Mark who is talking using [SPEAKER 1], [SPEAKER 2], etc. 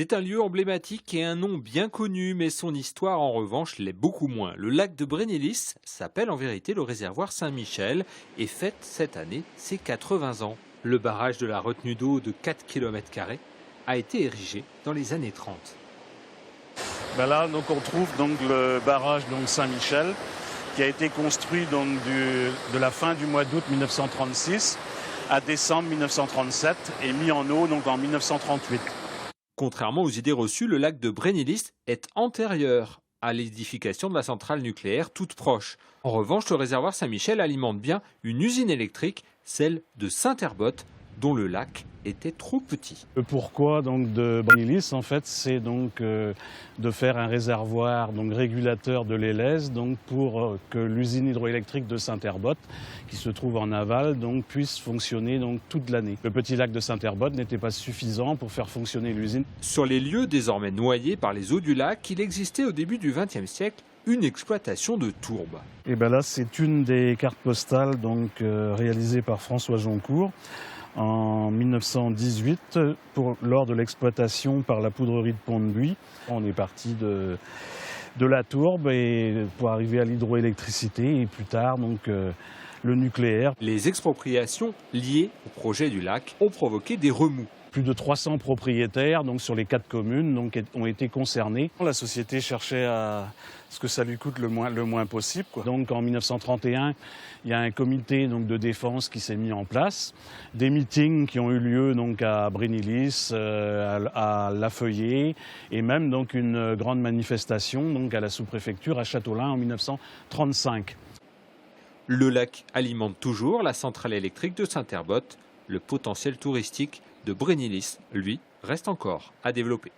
[SPEAKER 1] C'est un lieu emblématique et un nom bien connu, mais son histoire en revanche l'est beaucoup moins. Le lac de Brennilis s'appelle en vérité le réservoir Saint-Michel et fête cette année ses 80 ans. Le barrage de la retenue d'eau de 4 km² a été érigé dans les années 30.
[SPEAKER 2] Là, on trouve le barrage Saint-Michel qui a été construit de la fin du mois d'août 1936 à décembre 1937 et mis en eau en 1938.
[SPEAKER 1] Contrairement aux idées reçues, le lac de Brennilis est antérieur à l'édification de la centrale nucléaire toute proche. En revanche, le réservoir Saint-Michel alimente bien une usine électrique, celle de Saint-Herbott, dont le lac était trop petit.
[SPEAKER 2] Le pourquoi de Brennilis, en fait, c'est de faire un réservoir régulateur de l'Élèze pour que l'usine hydroélectrique de Saint-Herbott, qui se trouve en aval, puisse fonctionner toute l'année. Le petit lac de Saint-Herbott n'était pas suffisant pour faire fonctionner l'usine.
[SPEAKER 1] Sur les lieux désormais noyés par les eaux du lac, il existait au début du XXe siècle une exploitation de tourbe.
[SPEAKER 2] Et là, c'est une des cartes postales réalisées par François Joncourt en 1918 lors de l'exploitation par la poudrerie de Pont-de-Buis. On est parti de la tourbe et pour arriver à l'hydroélectricité et plus tard le nucléaire.
[SPEAKER 1] Les expropriations liées au projet du lac ont provoqué des remous.
[SPEAKER 2] Plus de 300 propriétaires sur les 4 communes ont été concernés. La société cherchait à ce que ça lui coûte le moins possible. En 1931, il y a un comité de défense qui s'est mis en place. Des meetings qui ont eu lieu à Brennilis, à La Feuillée et même une grande manifestation à la sous-préfecture à Châteaulin en 1935.
[SPEAKER 1] Le lac alimente toujours la centrale électrique de Saint-Herbott. Le potentiel touristique de Brennilis, lui, reste encore à développer.